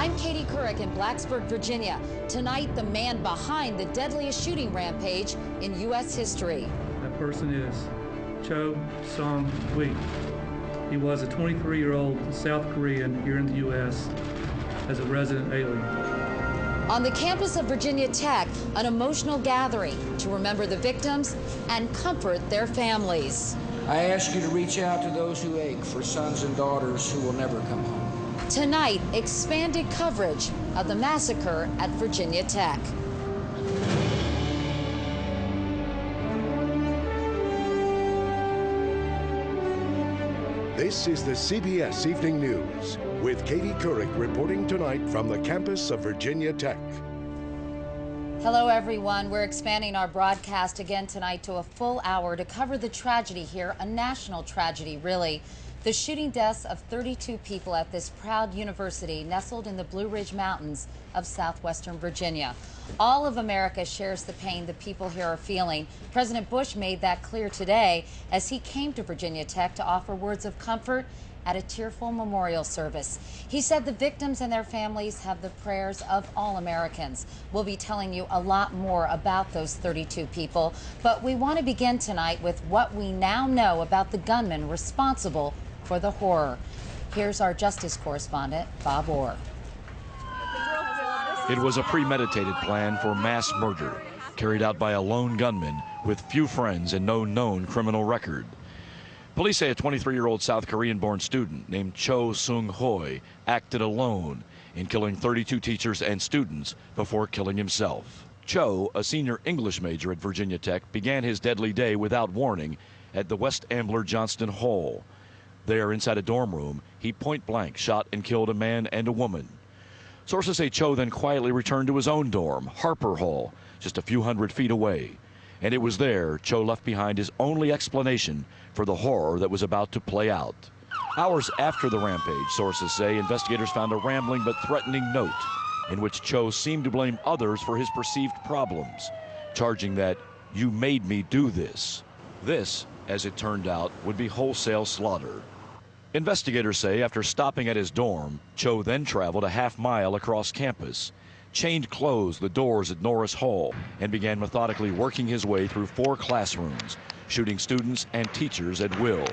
I'm Katie Couric in Blacksburg, Virginia. Tonight, the man behind the deadliest shooting rampage in U.S. history. That person is Cho Sung-hui. He was a 23-year-old South Korean here in the U.S. as a resident alien. On the campus of Virginia Tech, an emotional gathering to remember the victims and comfort their families. I ask you to reach out to those who ache for sons and daughters who will never come home. Tonight, expanded coverage of the massacre at Virginia Tech. This is the CBS Evening News with Katie Couric reporting tonight from the campus of Virginia Tech. Hello, everyone. We're expanding our broadcast again tonight to a full hour to cover the tragedy here, a national tragedy, really. The shooting deaths of 32 people at this proud university nestled in the Blue Ridge Mountains of southwestern Virginia. All of America shares the pain the people here are feeling. President Bush made that clear today as he came to Virginia Tech to offer words of comfort at a tearful memorial service. He said the victims and their families have the prayers of all Americans. We'll be telling you a lot more about those 32 people, but we want to begin tonight with what we now know about the gunman responsible for the horror. Here's our justice correspondent, Bob Orr. It was a premeditated plan for mass murder, carried out by a lone gunman with few friends and no known criminal record. Police say a 23-year-old South Korean-born student named Cho Sung-hui acted alone in killing 32 teachers and students before killing himself. Cho, a senior English major at Virginia Tech, began his deadly day without warning at the West Ambler Johnston Hall. There, inside a dorm room, he point-blank shot and killed a man and a woman. Sources say Cho then quietly returned to his own dorm, Harper Hall, just a few hundred feet away. And it was there Cho left behind his only explanation for the horror that was about to play out. Hours after the rampage, sources say, investigators found a rambling but threatening note in which Cho seemed to blame others for his perceived problems, charging that, "You made me do this." This, as it turned out, would be wholesale slaughter. Investigators say after stopping at his dorm, Cho then traveled a half-mile across campus, chained closed the doors at Norris Hall, and began methodically working his way through 4 classrooms, shooting students and teachers at will.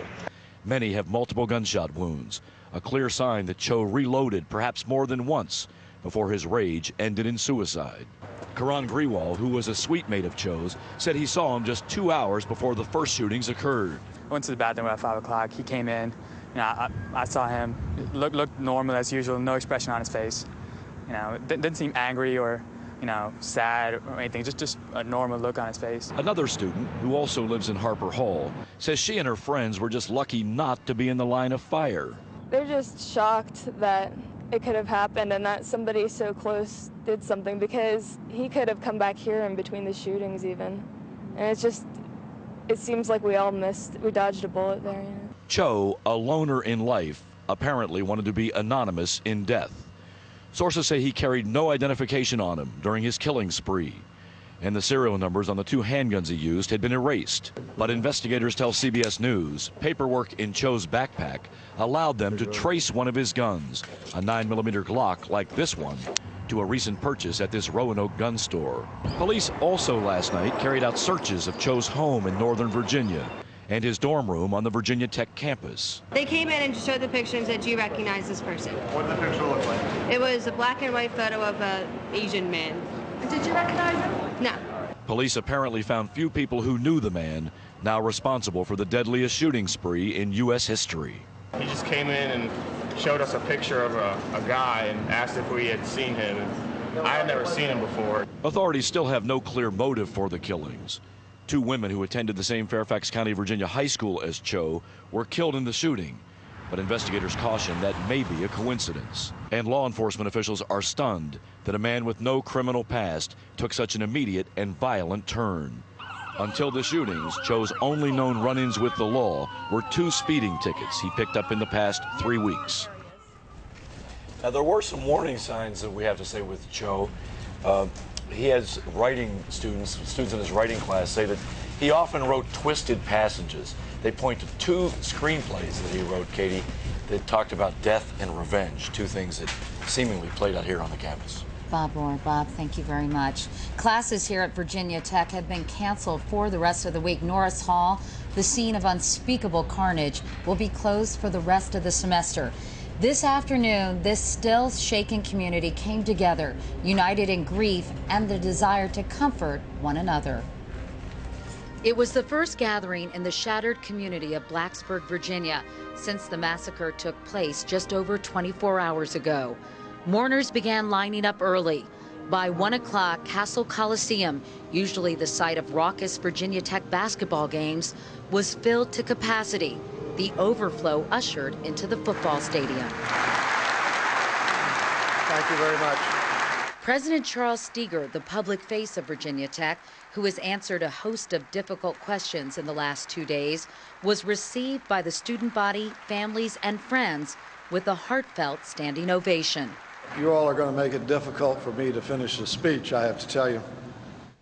Many have multiple gunshot wounds, a clear sign that Cho reloaded perhaps more than once before his rage ended in suicide. Karan Grewal, who was a suite mate of Cho's, said he saw him just 2 hours before the first shootings occurred. I went to the bathroom at 5 o'clock. He came in. You know, I saw him. Looked normal as usual, no expression on his face. You know, didn't seem angry or, you know, sad or anything, just a normal look on his face. Another student, who also lives in Harper Hall, says she and her friends were just lucky not to be in the line of fire. They're just shocked that it could have happened and that somebody so close did something, because he could have come back here in between the shootings even. And it seems like we dodged a bullet there, you know. Cho, a loner in life, apparently wanted to be anonymous in death. Sources say he carried no identification on him during his killing spree, and the serial numbers on the 2 handguns he used had been erased. But investigators tell CBS News paperwork in Cho's backpack allowed them to trace one of his guns, a 9mm Glock like this one, to a recent purchase at this Roanoke gun store. Police also last night carried out searches of Cho's home in Northern Virginia and his dorm room on the Virginia Tech campus. They came in and showed the picture and said, "Do you recognize this person?" What did the picture look like? It was a black and white photo of an Asian man. Did you recognize him? No. Police apparently found few people who knew the man, now responsible for the deadliest shooting spree in U.S. history. He just came in and showed us a picture of a guy and asked if we had seen him. I had never seen him before. Authorities still have no clear motive for the killings. 2 women who attended the same Fairfax County, Virginia high school as Cho were killed in the shooting, but investigators caution that may be a coincidence. And law enforcement officials are stunned that a man with no criminal past took such an immediate and violent turn. Until the shootings, Cho's only known run-ins with the law were 2 speeding tickets he picked up in the past 3 weeks. Now, there were some warning signs that we have to say with Cho. He has students in his writing class say that he often wrote twisted passages. They point to 2 screenplays that he wrote, Katie, It talked about death and revenge, two things that seemingly played out here on the campus. Bob Roy. Bob, thank you very much. Classes here at Virginia Tech have been canceled for the rest of the week. Norris Hall, the scene of unspeakable carnage, will be closed for the rest of the semester. This afternoon, this still shaken community came together, united in grief and the desire to comfort one another. It was the first gathering in the shattered community of Blacksburg, Virginia, since the massacre took place just over 24 hours ago. Mourners began lining up early. By 1 o'clock, Castle Coliseum, usually the site of raucous Virginia Tech basketball games, was filled to capacity. The overflow ushered into the football stadium. Thank you very much. President Charles Steger, the public face of Virginia Tech, who has answered a host of difficult questions in the last 2 days, was received by the student body, families, and friends with a heartfelt standing ovation. You all are going to make it difficult for me to finish the speech, I have to tell you.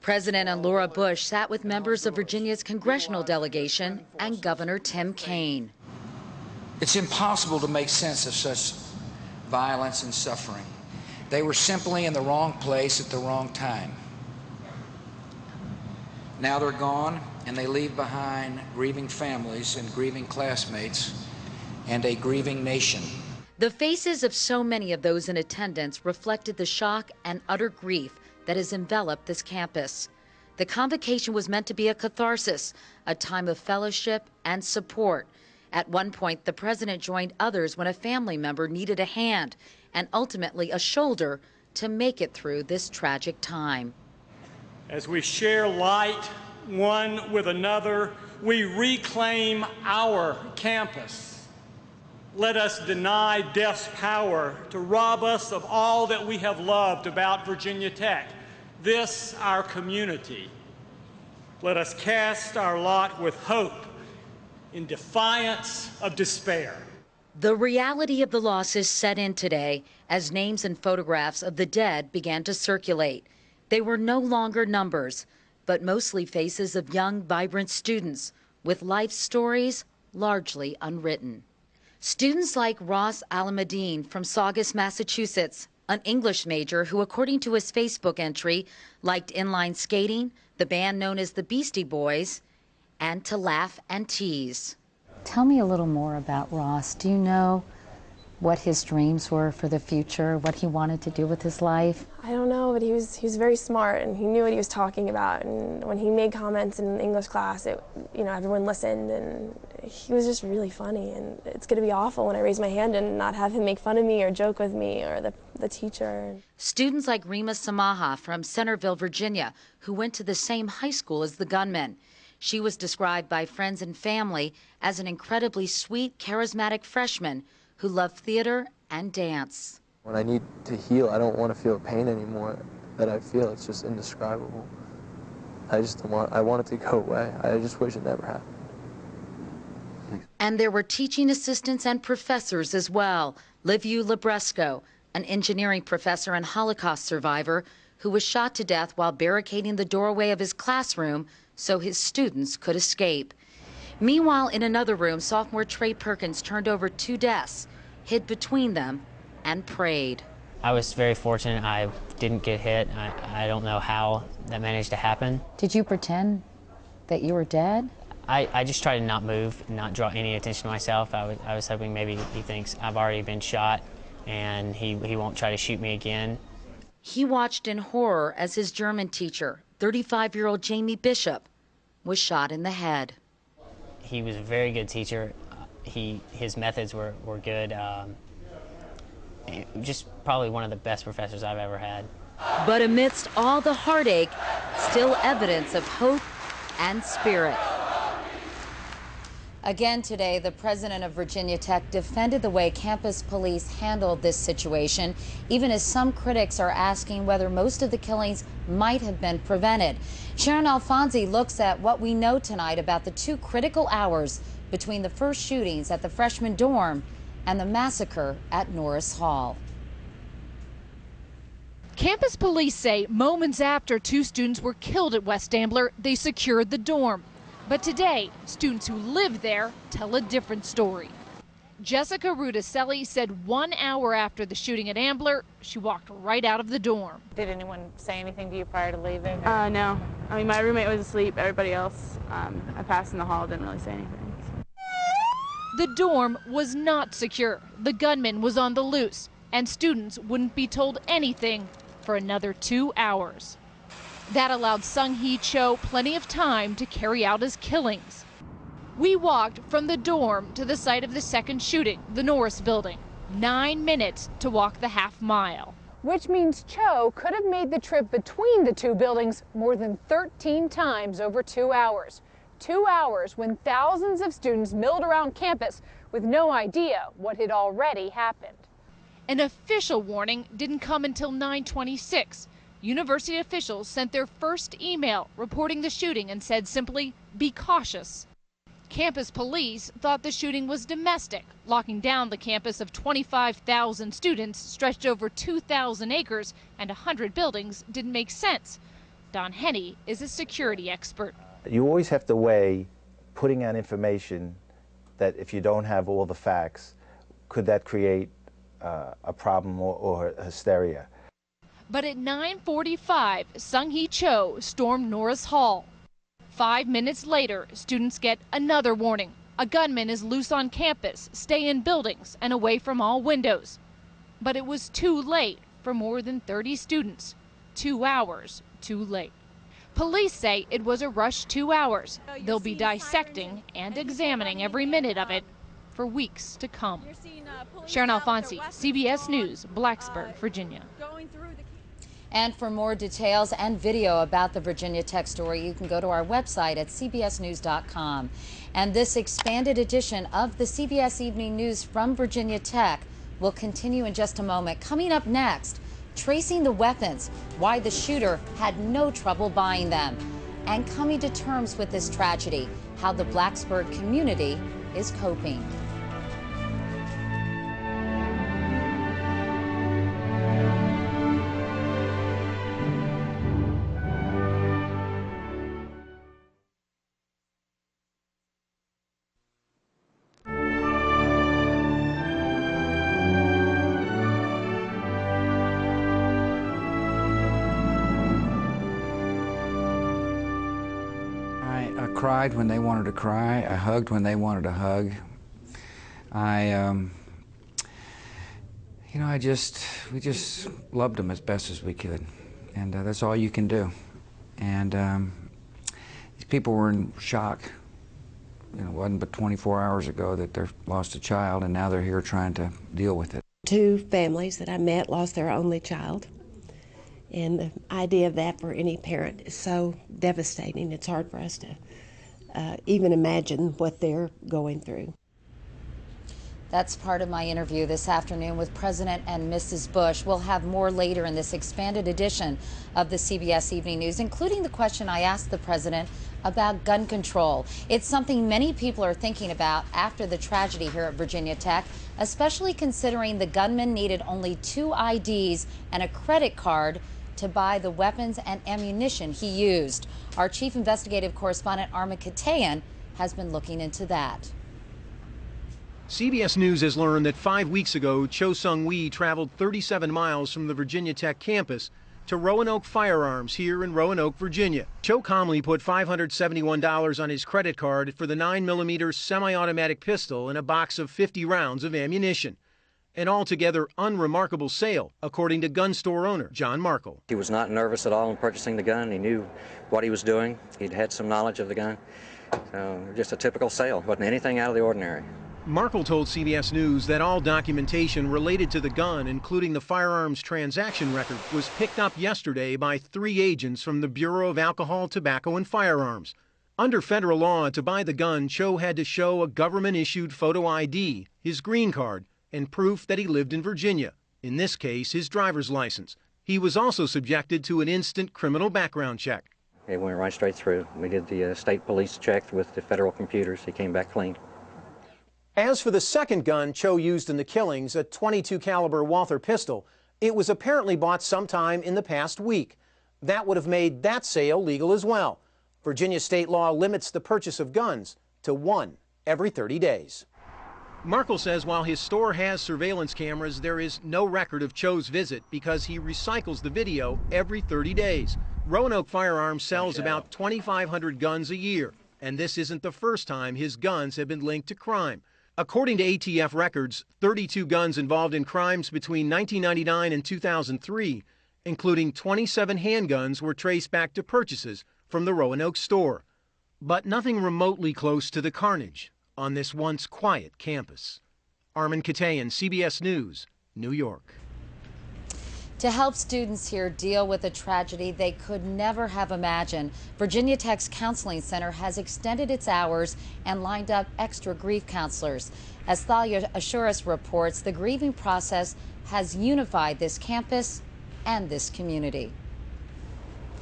President and Laura Bush sat with members of Virginia's congressional delegation and Governor Tim Kaine. It's impossible to make sense of such violence and suffering. They were simply in the wrong place at the wrong time. Now they're gone, and they leave behind grieving families and grieving classmates and a grieving nation. The faces of so many of those in attendance reflected the shock and utter grief that has enveloped this campus. The convocation was meant to be a catharsis, a time of fellowship and support. At one point, the president joined others when a family member needed a hand and ultimately a shoulder to make it through this tragic time. As we share light one with another, we reclaim our campus. Let us deny death's power to rob us of all that we have loved about Virginia Tech, this our community. Let us cast our lot with hope in defiance of despair. The reality of the losses set in today as names and photographs of the dead began to circulate. They were no longer numbers, but mostly faces of young, vibrant students with life stories largely unwritten. Students like Ross Alameddine from Saugus, Massachusetts, an English major who, according to his Facebook entry, liked inline skating, the band known as the Beastie Boys, and to laugh and tease. Tell me a little more about Ross. Do you know what his dreams were for the future, what he wanted to do with his life? I don't know, but he was very smart and he knew what he was talking about. And when he made comments in English class, everyone listened, and he was just really funny. And it's going to be awful when I raise my hand and not have him make fun of me or joke with me or the teacher. Students like Rima Samaha from Centerville, Virginia, who went to the same high school as the gunman. She was described by friends and family as an incredibly sweet, charismatic freshman who loved theater and dance. When I need to heal, I don't want to feel pain anymore that I feel. It's just indescribable. I want it to go away. I just wish it never happened. And there were teaching assistants and professors as well. Liviu Libresco, an engineering professor and Holocaust survivor who was shot to death while barricading the doorway of his classroom so his students could escape. Meanwhile, in another room, sophomore Trey Perkins turned over 2 desks, hid between them, and prayed. I was very fortunate. I didn't get hit. I don't know how that managed to happen. Did you pretend that you were dead? I just tried to not move, not draw any attention to myself. I was hoping maybe he thinks I've already been shot and he won't try to shoot me again. He watched in horror as his German teacher, 35-year-old Jamie Bishop, was shot in the head. He was a very good teacher. His methods were good. Just probably one of the best professors I've ever had. But amidst all the heartache, still evidence of hope and spirit. Again today, the president of Virginia Tech defended the way campus police handled this situation, even as some critics are asking whether most of the killings might have been prevented. Sharon Alfonsi looks at what we know tonight about the 2 critical hours between the first shootings at the freshman dorm and the massacre at Norris Hall. Campus police say moments after 2 students were killed at West Ambler, they secured the dorm. But today, students who live there tell a different story. Jessica Rudicelli said 1 hour after the shooting at Ambler, she walked right out of the dorm. Did anyone say anything to you prior to leaving? No. I mean, my roommate was asleep. Everybody else, I passed in the hall, didn't really say anything. So. The dorm was not secure. The gunman was on the loose, and students wouldn't be told anything for another 2 hours. That allowed Sung-hee Cho plenty of time to carry out his killings. We walked from the dorm to the site of the second shooting, the Norris building. 9 minutes to walk the half mile. Which means Cho could have made the trip between the two buildings more than 13 times over 2 hours. 2 hours when thousands of students milled around campus with no idea what had already happened. An official warning didn't come until 9:26. University officials sent their first email reporting the shooting and said simply, "Be cautious." Campus police thought the shooting was domestic. Locking down the campus of 25,000 students stretched over 2,000 acres and 100 buildings didn't make sense. Don Henney is a security expert. You always have to weigh putting out information that if you don't have all the facts, could that create a problem or hysteria? But at 9:45, Sung-hee Cho stormed Norris Hall. 5 minutes later, students get another warning. A gunman is loose on campus. Stay in buildings and away from all windows. But it was too late for more than 30 students. 2 hours too late. Police say it was a rushed 2 hours. They'll be dissecting and examining every minute of it for weeks to come. Sharon Alfonsi, CBS News, Blacksburg, Virginia. And for more details and video about the Virginia Tech story, you can go to our website at cbsnews.com. And this expanded edition of the CBS Evening News from Virginia Tech will continue in just a moment. Coming up next, tracing the weapons, why the shooter had no trouble buying them, and coming to terms with this tragedy, how the Blacksburg community is coping. I cried when they wanted to cry. I hugged when they wanted to hug. We just loved them as best as we could, and that's all you can do. And these people were in shock. It wasn't but 24 hours ago that they lost a child, and now they're here trying to deal with it. Two families that I met lost their only child. And the idea of that for any parent is so devastating. It's hard for us to even imagine what they're going through. That's part of my interview this afternoon with President and Mrs. Bush. We'll have more later in this expanded edition of the CBS Evening News, including the question I asked the president about gun control. It's something many people are thinking about after the tragedy here at Virginia Tech, especially considering the gunman needed only 2 IDs and a credit card to buy the weapons and ammunition he used. Our chief investigative correspondent, Armin Katayan, has been looking into that. CBS News has learned that 5 weeks ago, Cho Sung-wee traveled 37 miles from the Virginia Tech campus to Roanoke Firearms here in Roanoke, Virginia. Cho calmly put $571 on his credit card for the 9mm semi-automatic pistol and a box of 50 rounds of ammunition. An altogether unremarkable sale, according to gun store owner John Markle. He was not nervous at all in purchasing the gun. He knew what he was doing. He'd had some knowledge of the gun. So just a typical sale. Wasn't anything out of the ordinary. Markle told CBS News that all documentation related to the gun, including the firearms transaction record, was picked up yesterday by 3 agents from the Bureau of Alcohol, Tobacco, and Firearms. Under federal law, to buy the gun, Cho had to show a government-issued photo ID, his green card, and proof that he lived in Virginia, in this case, his driver's license. He was also subjected to an instant criminal background check. It went right straight through. We did the state police check with the federal computers. He came back clean. As for the second gun Cho used in the killings, a .22 caliber Walther pistol, it was apparently bought sometime in the past week. That would have made that sale legal as well. Virginia state law limits the purchase of guns to 1 every 30 days. Markle says while his store has surveillance cameras, there is no record of Cho's visit because he recycles the video every 30 days. Roanoke Firearms sells about 2,500 guns a year, and this isn't the first time his guns have been linked to crime. According to ATF records, 32 guns involved in crimes between 1999 and 2003, including 27 handguns, were traced back to purchases from the Roanoke store. But nothing remotely close to the carnage on this once quiet campus. Armin Katayan, CBS News, New York. To help students here deal with a tragedy they could never have imagined, Virginia Tech's Counseling Center has extended its hours and lined up extra grief counselors. As Thalia Ashuris reports, the grieving process has unified this campus and this community.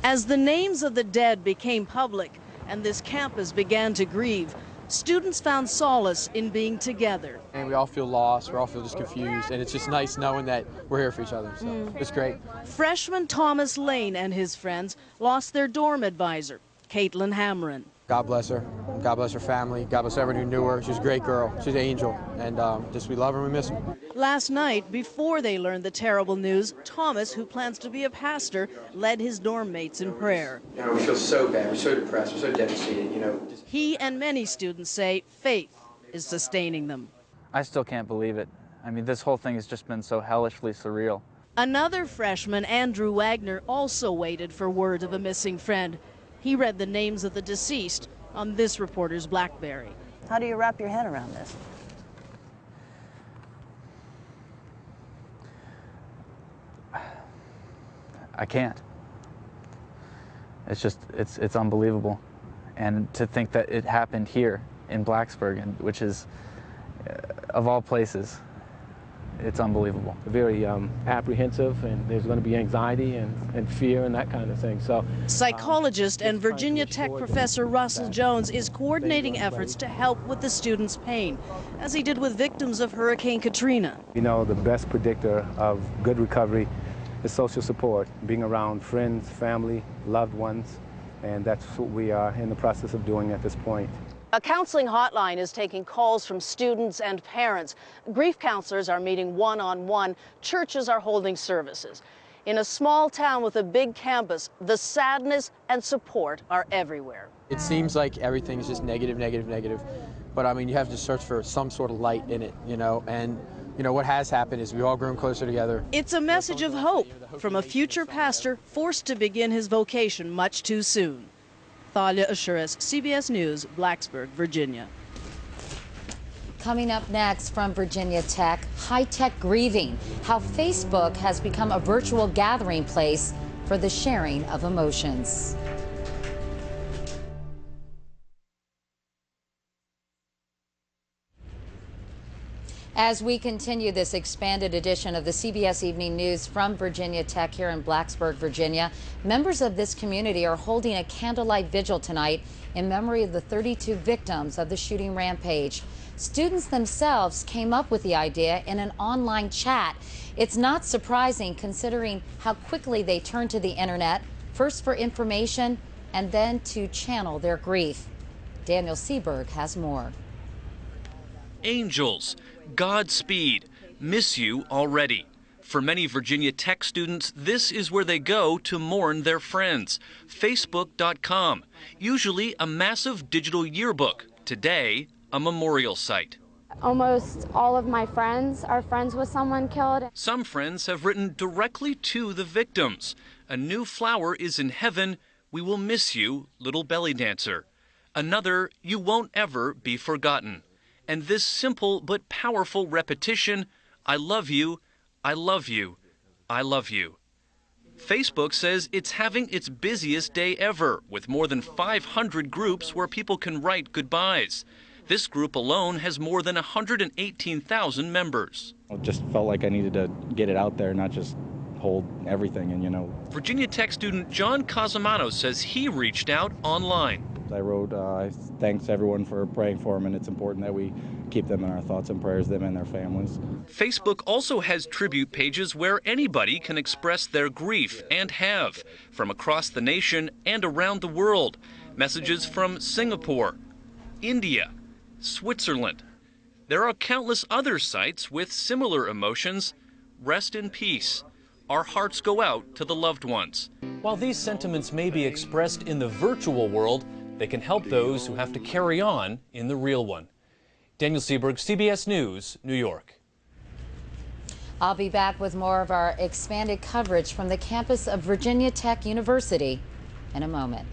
As the names of the dead became public and this campus began to grieve, students found solace in being together. And we all feel lost, we all feel just confused, and it's just nice knowing that we're here for each other, so it's great. Freshman Thomas Lane and his friends lost their dorm advisor, Caitlin Hamron. God bless her, God bless her family, God bless everyone who knew her. She's a great girl, she's an angel, and just we love her and we miss her. Last night, before they learned the terrible news, Thomas, who plans to be a pastor, led his dorm mates in prayer. You know, we feel so bad, we're so depressed, we're so devastated, you know. He and many students say faith is sustaining them. I still can't believe it. I mean, this whole thing has just been so hellishly surreal. Another freshman, Andrew Wagner, also waited for word of a missing friend. He read the names of the deceased on this reporter's BlackBerry. How do you wrap your head around this? I can't. It's just, it's unbelievable. And to think that it happened here in Blacksburg, which is, of all places, it's unbelievable. Very apprehensive, and there's going to be anxiety and fear and that kind of thing. So, psychologist and Virginia Tech professor Russell Jones is coordinating efforts to help with the students' pain, as he did with victims of Hurricane Katrina. You know, the best predictor of good recovery is social support, being around friends, family, loved ones, and that's what we are in the process of doing at this point. A counseling hotline is taking calls from students and parents. Grief counselors are meeting one-on-one. Churches are holding services. In a small town with a big campus, the sadness and support are everywhere. It seems like everything's just negative, negative, negative. But I mean, you have to search for some sort of light in it, you know, and you know, what has happened is we've all grown closer together. It's a message of hope from a future pastor forced to begin his vocation much too soon. Thalia Ashuris, CBS News, Blacksburg, Virginia. Coming up next from Virginia Tech, high-tech grieving, how Facebook has become a virtual gathering place for the sharing of emotions. As we continue this expanded edition of the CBS Evening News from Virginia Tech here in Blacksburg, Virginia, members of this community are holding a candlelight vigil tonight in memory of the 32 victims of the shooting rampage. Students themselves came up with the idea in an online chat. It's not surprising considering how quickly they turned to the internet, first for information and then to channel their grief. Daniel Seberg has more. Angels, Godspeed, miss you already. For many Virginia Tech students, this is where they go to mourn their friends. Facebook.com, usually a massive digital yearbook. Today, a memorial site. Almost all of my friends are friends with someone killed. Some friends have written directly to the victims. A new flower is in heaven. We will miss you, little belly dancer. Another, you won't ever be forgotten. And this simple but powerful repetition, I love you, I love you, I love you. Facebook says it's having its busiest day ever, with more than 500 groups where people can write goodbyes. This group alone has more than 118,000 members. I just felt like I needed to get it out there, not just hold everything and, you know. Virginia Tech student John Casamano says he reached out online. I wrote, thanks everyone for praying for them, and it's important that we keep them in our thoughts and prayers, them and their families. Facebook also has tribute pages where anybody can express their grief and have, from across the nation and around the world. Messages from Singapore, India, Switzerland. There are countless other sites with similar emotions. Rest in peace. Our hearts go out to the loved ones. While these sentiments may be expressed in the virtual world, they can help those who have to carry on in the real one. Daniel Seberg, CBS News, New York. I'll be back with more of our expanded coverage from the campus of Virginia Tech University in a moment.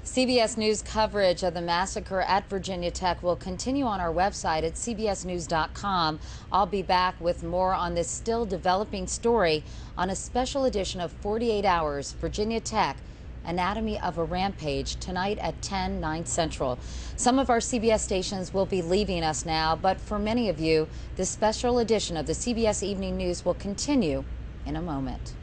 CBS News coverage of the massacre at Virginia Tech will continue on our website at cbsnews.com. I'll be back with more on this still developing story on a special edition of 48 Hours Virginia Tech Anatomy of a Rampage tonight at 10/9 Central. Some of our CBS stations will be leaving us now, but for many of you, this special edition of the CBS Evening News will continue in a moment.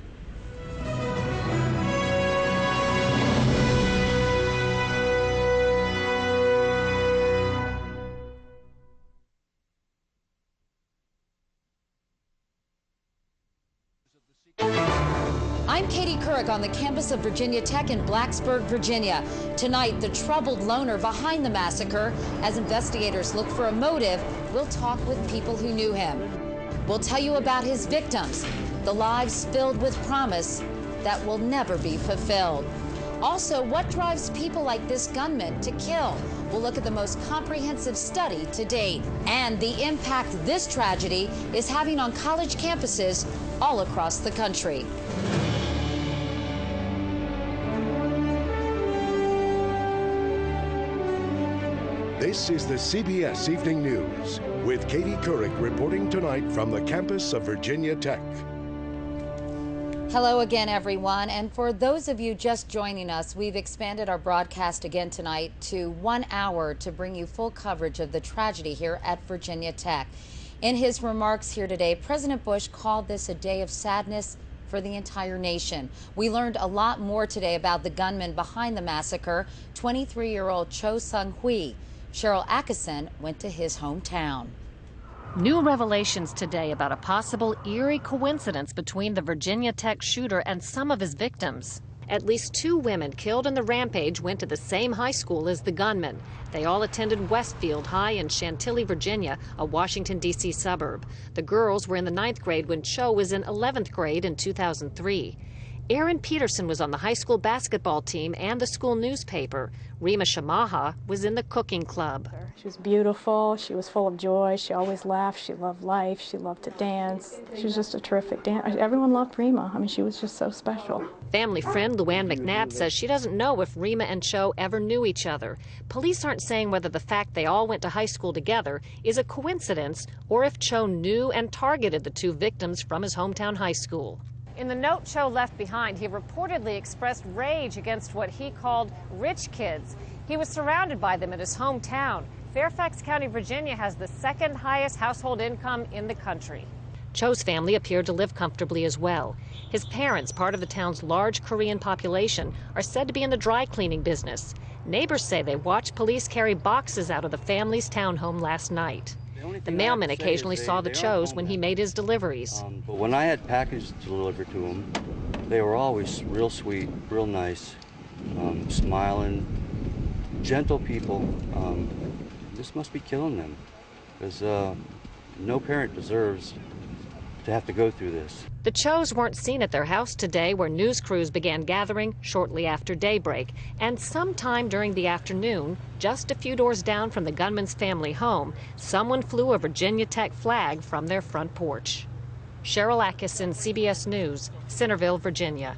I'm Katie Couric on the campus of Virginia Tech in Blacksburg, Virginia. Tonight, the troubled loner behind the massacre. As investigators look for a motive, we'll talk with people who knew him. We'll tell you about his victims, the lives filled with promise that will never be fulfilled. Also, what drives people like this gunman to kill? We'll look at the most comprehensive study to date and the impact this tragedy is having on college campuses all across the country. This is the CBS Evening News with Katie Couric reporting tonight from the campus of Virginia Tech. Hello again, everyone. And for those of you just joining us, we've expanded our broadcast again tonight to 1 hour to bring you full coverage of the tragedy here at Virginia Tech. In his remarks here today, President Bush called this a day of sadness for the entire nation. We learned a lot more today about the gunman behind the massacre, 23-year-old Cho Sung-hui. Cheryl Atkinson went to his hometown. New revelations today about a possible eerie coincidence between the Virginia Tech shooter and some of his victims. At least 2 women killed in the rampage went to the same high school as the gunman. They all attended Westfield High in Chantilly, Virginia, a Washington, D.C. suburb. The girls were in the 9th grade when Cho was in 11th grade in 2003. Erin Peterson was on the high school basketball team and the school newspaper. Rima Shamaha was in the cooking club. She was beautiful. She was full of joy. She always laughed. She loved life. She loved to dance. She was just a terrific dancer. Everyone loved Rima. I mean, she was just so special. Family friend Luann McNabb says she doesn't know if Rima and Cho ever knew each other. Police aren't saying whether the fact they all went to high school together is a coincidence or if Cho knew and targeted the 2 victims from his hometown high school. In the note Cho left behind, he reportedly expressed rage against what he called rich kids. He was surrounded by them in his hometown. Fairfax County, Virginia has the 2nd highest household income in the country. Cho's family appeared to live comfortably as well. His parents, part of the town's large Korean population, are said to be in the dry cleaning business. Neighbors say they watched police carry boxes out of the family's townhome last night. The mailman occasionally saw the Chos when he made his deliveries. But when I had packages delivered to them, they were always real sweet, real nice, smiling, gentle people. This must be killing them, because no parent deserves to have to go through this. The Chos weren't seen at their house today, where news crews began gathering shortly after daybreak. And sometime during the afternoon, just a few doors down from the gunman's family home, someone flew a Virginia Tech flag from their front porch. Cheryl Atkinson, CBS News, Centerville, Virginia.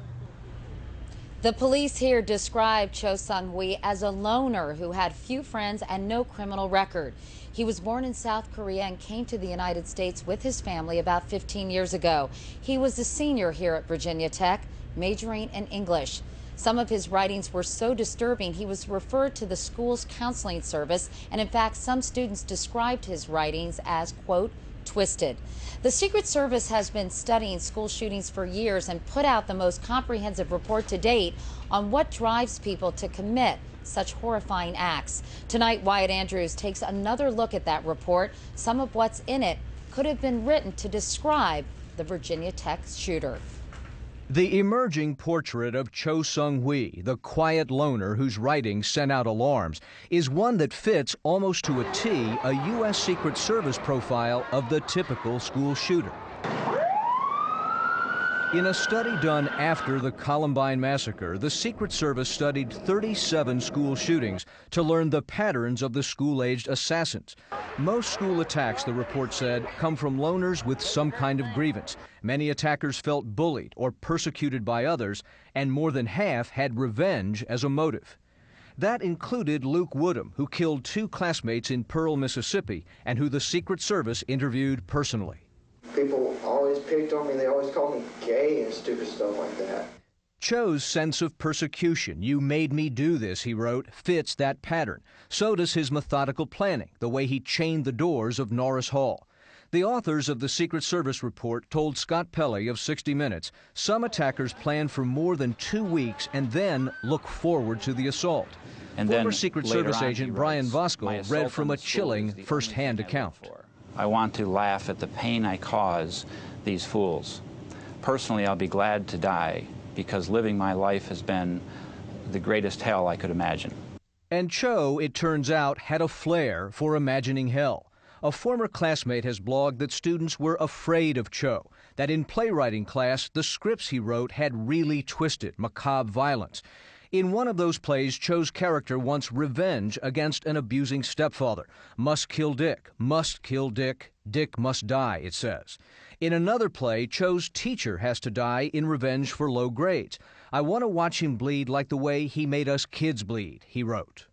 The police here described Cho Sung-hui as a loner who had few friends and no criminal record. He was born in South Korea and came to the United States with his family about 15 years ago. He was a senior here at Virginia Tech, majoring in English. Some of his writings were so disturbing he was referred to the school's counseling service, and in fact some students described his writings as, quote, twisted. The Secret Service has been studying school shootings for years and put out the most comprehensive report to date on what drives people to commit such horrifying acts. Tonight, Wyatt Andrews takes another look at that report. Some of what's in it could have been written to describe the Virginia Tech shooter. The emerging portrait of Cho Sung-hui, the quiet loner whose writings sent out alarms, is one that fits almost to a T a U.S. Secret Service profile of the typical school shooter. In a study done after the Columbine massacre, the Secret Service studied 37 school shootings to learn the patterns of the school-aged assassins. Most school attacks, the report said, come from loners with some kind of grievance. Many attackers felt bullied or persecuted by others, and more than half had revenge as a motive. That included Luke Woodham, who killed 2 classmates in Pearl, Mississippi, and who the Secret Service interviewed personally. People always picked on me. They always called me gay and stupid stuff like that. Cho's sense of persecution, "You made me do this," he wrote, fits that pattern. So does his methodical planning, the way he chained the doors of Norris Hall. The authors of the Secret Service report told Scott Pelley of 60 Minutes some attackers planned for more than 2 weeks and then look forward to the assault. And Former then Secret later Service on, agent he Brian writes, Voskuil "My read assault from on a the school chilling is the only first-hand thing I live account. for. I want to laugh at the pain I cause these fools. Personally, I'll be glad to die because living my life has been the greatest hell I could imagine." And Cho, it turns out, had a flair for imagining hell. A former classmate has blogged that students were afraid of Cho, that in playwriting class, the scripts he wrote had really twisted, macabre violence. In one of those plays, Cho's character wants revenge against an abusing stepfather. Must kill Dick, Dick must die, it says. In another play, Cho's teacher has to die in revenge for low grades. "I want to watch him bleed like the way he made us kids bleed," he wrote.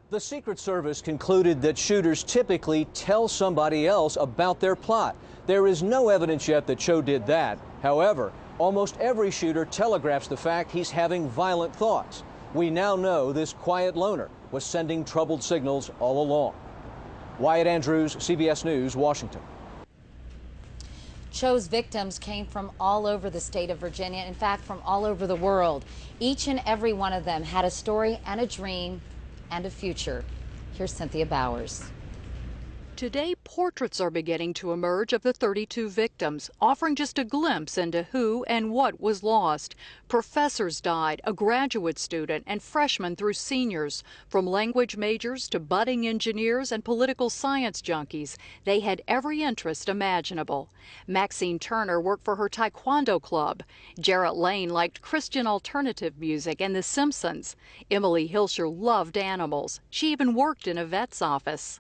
The Secret Service concluded that shooters typically tell somebody else about their plot. There is no evidence yet that Cho did that. However, almost every shooter telegraphs the fact he's having violent thoughts. We now know this quiet loner was sending troubled signals all along. Wyatt Andrews, CBS News, Washington. Cho's victims came from all over the state of Virginia, in fact, from all over the world. Each and every one of them had a story and a dream and a future. Here's Cynthia Bowers. Today, portraits are beginning to emerge of the 32 victims, offering just a glimpse into who and what was lost. Professors died, a graduate student, and freshmen through seniors. From language majors to budding engineers and political science junkies, they had every interest imaginable. Maxine Turner worked for her taekwondo club. Jarrett Lane liked Christian alternative music and The Simpsons. Emily Hilscher loved animals. She even worked in a vet's office.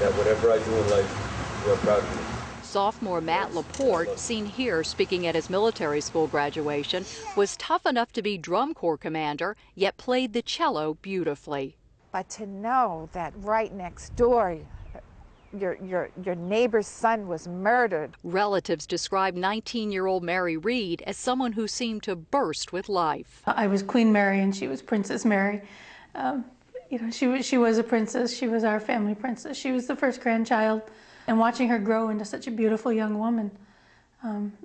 That whatever I do in life, you're proud of me. Sophomore Matt Laporte, seen here speaking at his military school graduation, was tough enough to be drum corps commander, yet played the cello beautifully. But to know that right next door, your neighbor's son was murdered. Relatives describe 19-year-old Mary Reed as someone who seemed to burst with life. I was Queen Mary and she was Princess Mary. You know, she was a princess. She was our family princess. She was the first grandchild. And watching her grow into such a beautiful young woman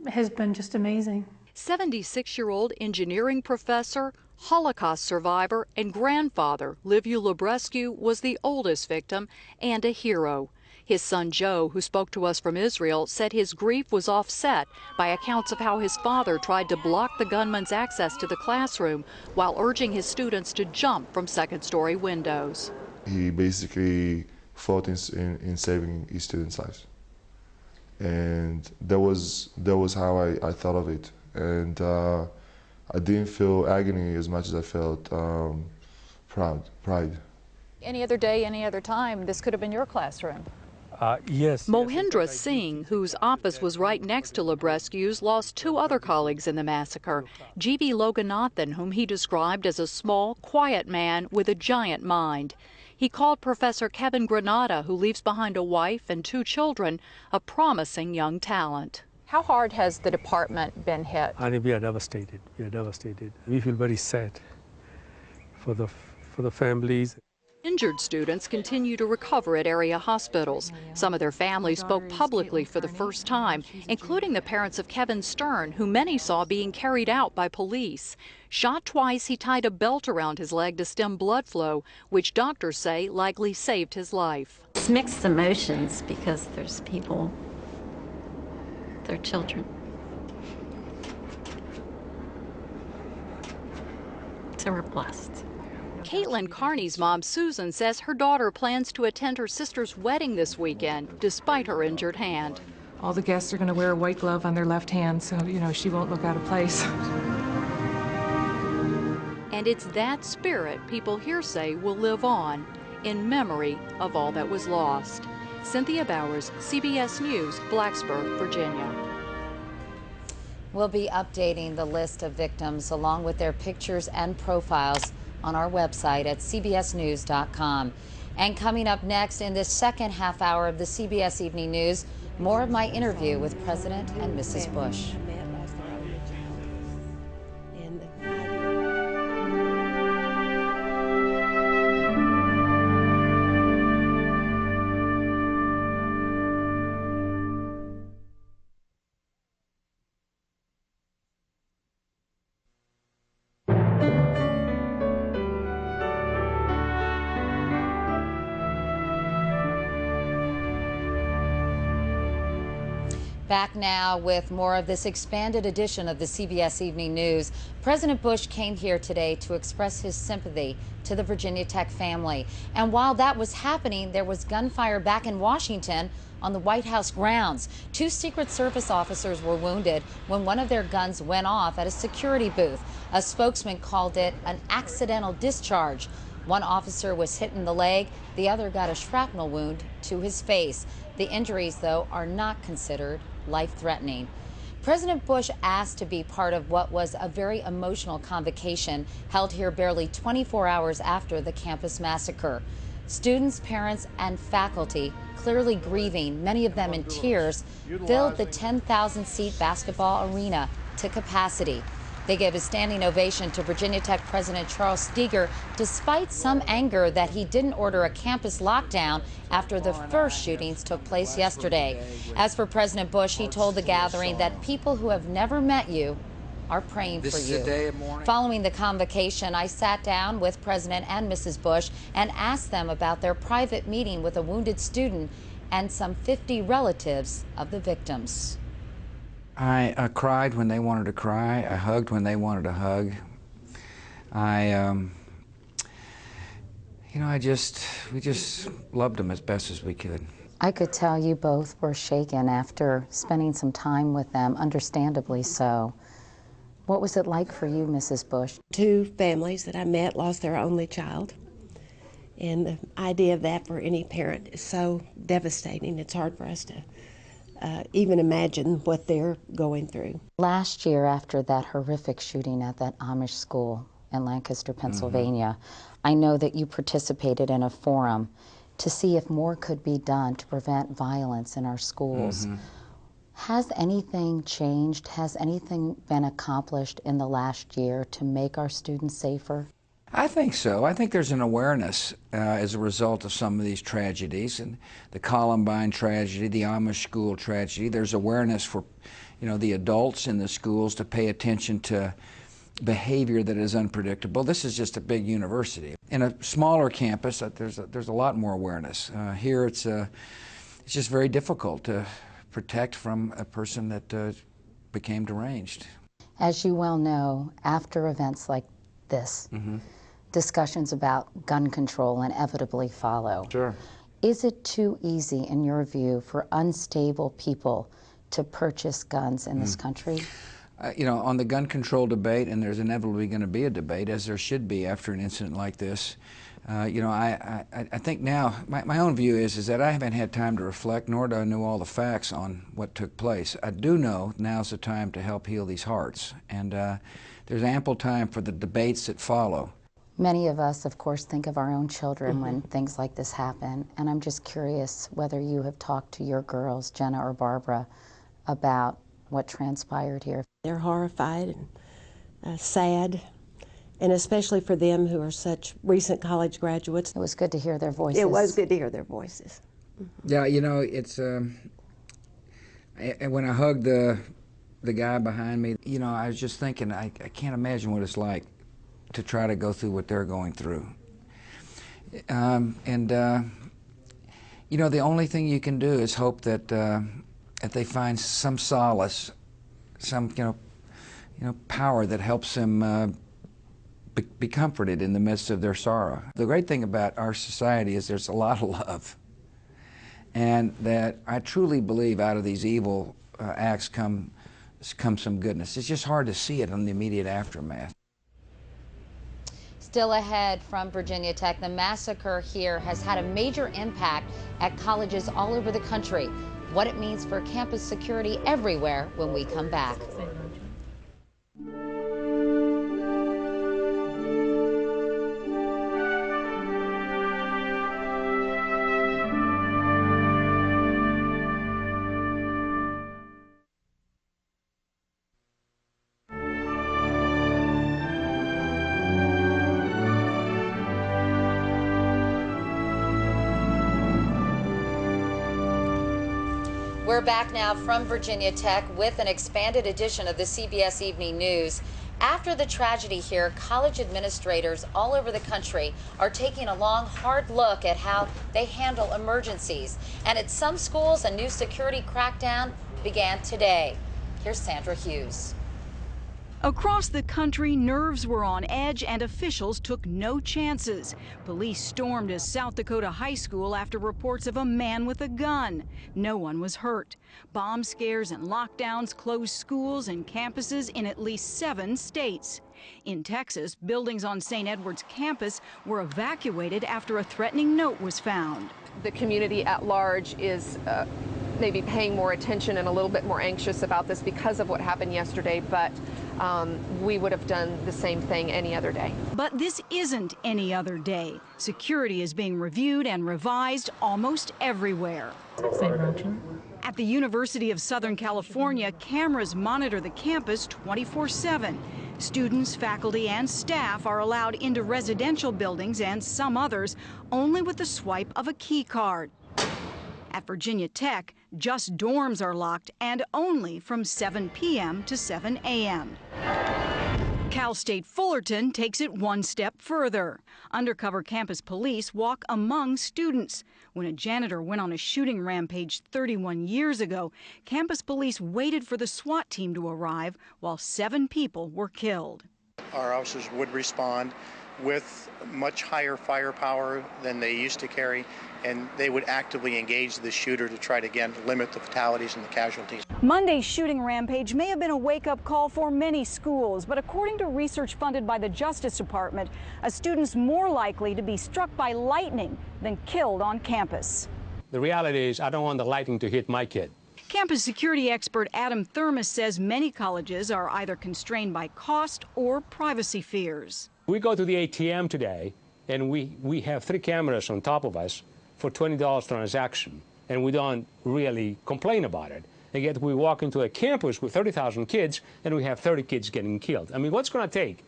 has been just amazing. 76-year-old engineering professor, Holocaust survivor, and grandfather Liviu Lubrescu was the oldest victim and a hero. His son Joe, who spoke to us from Israel, said his grief was offset by accounts of how his father tried to block the gunman's access to the classroom while urging his students to jump from second-story windows. He basically fought in saving his students' lives. And that was how I thought of it. And I didn't feel agony as much as I felt pride. Any other day, any other time, this could have been your classroom. Yes. Mohindra Singh, whose office was right next to Lubrescu's, lost 2 other colleagues in the massacre. G.V. Loganathan, whom he described as a small, quiet man with a giant mind. He called Professor Kevin Granada, who leaves behind a wife and 2 children, a promising young talent. How hard has the department been hit? We are devastated. We are devastated. We feel very sad for the families. Injured students continue to recover at area hospitals. Some of their families spoke publicly for the first time, including the parents of Kevin Stern, who many saw being carried out by police. Shot twice, he tied a belt around his leg to stem blood flow, which doctors say likely saved his life. It's mixed emotions because there's people, their children. So we're blessed. Caitlin Carney's mom, Susan, says her daughter plans to attend her sister's wedding this weekend, despite her injured hand. All the guests are going to wear a white glove on their left hand, so, she won't look out of place. And it's that spirit people here say will live on in memory of all that was lost. Cynthia Bowers, CBS News, Blacksburg, Virginia. We'll be updating the list of victims along with their pictures and profiles on our website at cbsnews.com. And coming up next in this second half hour of the CBS Evening News, more of my interview with President and Mrs. Bush. Back now with more of this expanded edition of the CBS Evening News. President Bush came here today to express his sympathy to the Virginia Tech family. And while that was happening, there was gunfire back in Washington on the White House grounds. 2 Secret Service officers were wounded when one of their guns went off at a security booth. A spokesman called it an accidental discharge. One officer was hit in the leg. The other got a shrapnel wound to his face. The injuries, though, are not considered life-threatening. President Bush asked to be part of what was a very emotional convocation held here barely 24 hours after the campus massacre. Students, parents, and faculty, clearly grieving, many of them in tears, filled the 10,000-seat basketball arena to capacity. They gave a standing ovation to Virginia Tech President Charles Steger, despite some anger that he didn't order a campus lockdown after the first shootings took place yesterday. As for President Bush, he told the gathering that people who have never met you are praying for you. Following the convocation, I sat down with President and Mrs. Bush and asked them about their private meeting with a wounded student and some 50 relatives of the victims. I cried when they wanted to cry. I hugged when they wanted to hug. We just loved them as best as we could. I could tell you both were shaken after spending some time with them, understandably so. What was it like for you, Mrs. Bush? 2 families that I met lost their only child. And the idea of that for any parent is so devastating. It's hard for us to even imagine what they're going through. Last year, after that horrific shooting at that Amish school in Lancaster, Pennsylvania, I know that you participated in a forum to see if more could be done to prevent violence in our schools. Has anything changed? Has anything been accomplished in the last year to make our students safer? I think so. I think there's an awareness as a result of some of these tragedies, and the Columbine tragedy, the Amish school tragedy. There's awareness for, the adults in the schools to pay attention to behavior that is unpredictable. This is just a big university. In a smaller campus, there's a lot more awareness. Here, it's just very difficult to protect from a person that became deranged. As you well know, after events like this, discussions about gun control inevitably follow. Sure. Is it too easy, in your view, for unstable people to purchase guns in this country? On the gun control debate, and there's inevitably going to be a debate, as there should be after an incident like this, I think now, my own view is that I haven't had time to reflect, nor do I know all the facts on what took place. I do know now's the time to help heal these hearts, and there's ample time for the debates that follow. Many of us, of course, think of our own children when things like this happen, and I'm just curious whether you have talked to your girls, Jenna or Barbara, about what transpired here. They're horrified and sad, and especially for them who are such recent college graduates. It was good to hear their voices. It was good to hear their voices. Yeah, it's when I hugged the guy behind me, I was just thinking, I can't imagine what it's like to try to go through what they're going through. The only thing you can do is hope that if they find some solace, some power that helps them be comforted in the midst of their sorrow. The great thing about our society is there's a lot of love, and that I truly believe out of these evil acts come some goodness. It's just hard to see it in the immediate aftermath. Still ahead from Virginia Tech, the massacre here has had a major impact at colleges all over the country. What it means for campus security everywhere when we come back. We're back now from Virginia Tech with an expanded edition of the CBS Evening News. After the tragedy here, college administrators all over the country are taking a long, hard look at how they handle emergencies. And at some schools, a new security crackdown began today. Here's Sandra Hughes. Across the country, nerves were on edge and officials took no chances. Police stormed a South Dakota high school after reports of a man with a gun. No one was hurt. Bomb scares and lockdowns closed schools and campuses in at least 7 states. In Texas, buildings on St. Edward's campus were evacuated after a threatening note was found. The community at large is maybe paying more attention and a little bit more anxious about this because of what happened yesterday, but we would have done the same thing any other day. But this isn't any other day. Security is being reviewed and revised almost everywhere. At the University of Southern California, cameras monitor the campus 24/7. Students, faculty, and staff are allowed into residential buildings and some others only with the swipe of a key card. At Virginia Tech, just dorms are locked and only from 7 p.m. to 7 a.m. Cal State Fullerton takes it one step further. Undercover campus police walk among students. When a janitor went on a shooting rampage 31 years ago, campus police waited for the SWAT team to arrive while 7 people were killed. Our officers would respond with much higher firepower than they used to carry, and they would actively engage the shooter to try to, again, limit the fatalities and the casualties. Monday's shooting rampage may have been a wake-up call for many schools, but according to research funded by the Justice Department, a student's more likely to be struck by lightning than killed on campus. The reality is, I don't want the lightning to hit my kid. Campus security expert Adam Thermos says many colleges are either constrained by cost or privacy fears. We go to the ATM today, and we have 3 cameras on top of us for $20 transaction, and we don't really complain about it. And yet we walk into a campus with 30,000 kids, and we have 30 kids getting killed. I mean, what's going to take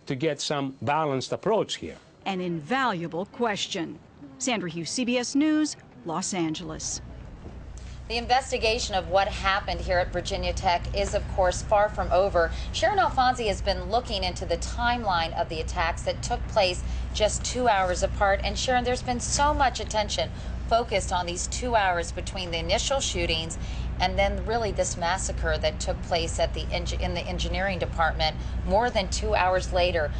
to get some balanced approach here? An invaluable question. Sandra Hughes, CBS News, Los Angeles. The investigation of what happened here at Virginia Tech is, of course, far from over. Sharon Alfonsi has been looking into the timeline of the attacks that took place just 2 hours apart. And Sharon, there's been so much attention focused on these 2 hours between the initial shootings and then really this massacre that took place at in the engineering department more than 2 hours later.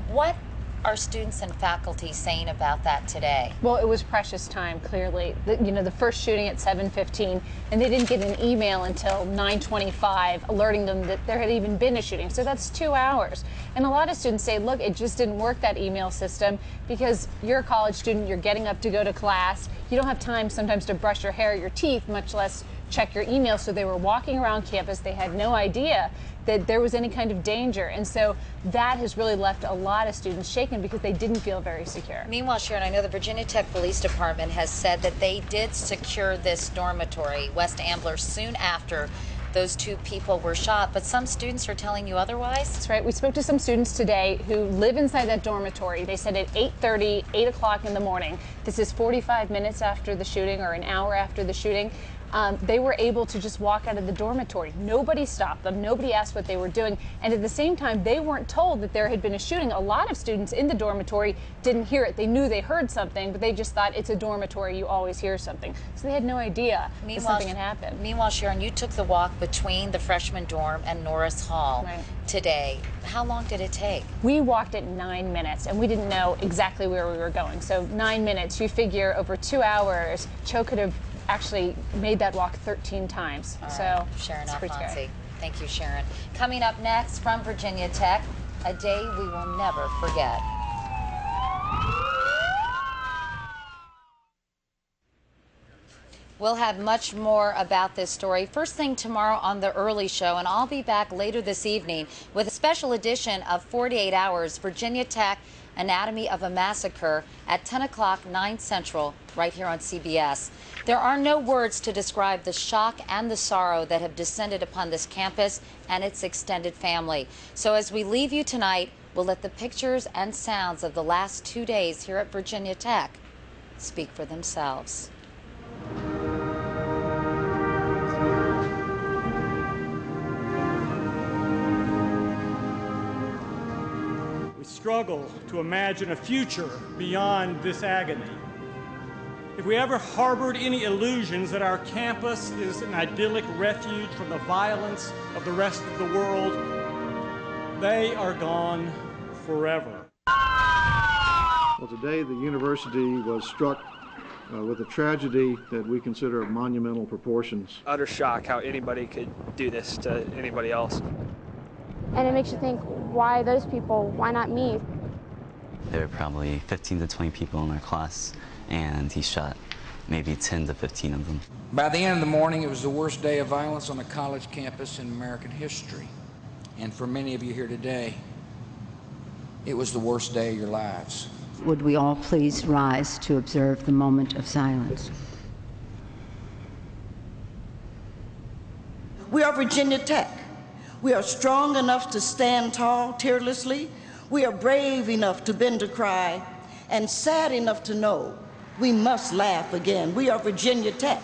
What are students and faculty saying about that today? Well, it was precious time, clearly. The first shooting at 7:15, and they didn't get an email until 9:25 alerting them that there had even been a shooting. So that's 2 hours. And a lot of students say, look, it just didn't work, that email system, because you're a college student, you're getting up to go to class. You don't have time sometimes to brush your hair or your teeth, much less check your email. So they were walking around campus. They had no idea that there was any kind of danger. And so that has really left a lot of students shaken because they didn't feel very secure. Meanwhile, Sharon, I know the Virginia Tech Police Department has said that they did secure this dormitory, West Ambler, soon after those 2 people were shot, but some students are telling you otherwise? That's right. We spoke to some students today who live inside that dormitory. They said at 8:30, 8 o'clock in the morning, this is 45 minutes after the shooting or an hour after the shooting, they were able to just walk out of the dormitory. Nobody stopped them. Nobody asked what they were doing. And at the same time, they weren't told that there had been a shooting. A lot of students in the dormitory didn't hear it. They knew they heard something, but they just thought it's a dormitory. You always hear something. So they had no idea that something had happened. Meanwhile, Sharon, you took the walk between the freshman dorm and Norris Hall today. How long did it take? We walked it 9 minutes, and we didn't know exactly where we were going. So 9 minutes, you figure over 2 hours, Cho could have actually made that walk 13 times. All so right. Sharon Alfonsi. Thank you, Sharon. Coming up next from Virginia Tech, a day we will never forget. We'll have much more about this story first thing tomorrow on The Early Show, and I'll be back later this evening with a special edition of 48 Hours, Virginia Tech, Anatomy of a Massacre at 10 o'clock, 9 Central, right here on CBS. There are no words to describe the shock and the sorrow that have descended upon this campus and its extended family. So as we leave you tonight, we'll let the pictures and sounds of the last 2 days here at Virginia Tech speak for themselves. Struggle to imagine a future beyond this agony. If we ever harbored any illusions that our campus is an idyllic refuge from the violence of the rest of the world, they are gone forever. Well, today the university was struck with a tragedy that we consider of monumental proportions. Utter shock how anybody could do this to anybody else. And it makes you think, why those people? Why not me? There were probably 15 to 20 people in our class, and he shot maybe 10 to 15 of them. By the end of the morning, it was the worst day of violence on a college campus in American history. And for many of you here today, it was the worst day of your lives. Would we all please rise to observe the moment of silence? We are Virginia Tech. We are strong enough to stand tall, tearlessly. We are brave enough to bend a cry, and sad enough to know we must laugh again. We are Virginia Tech.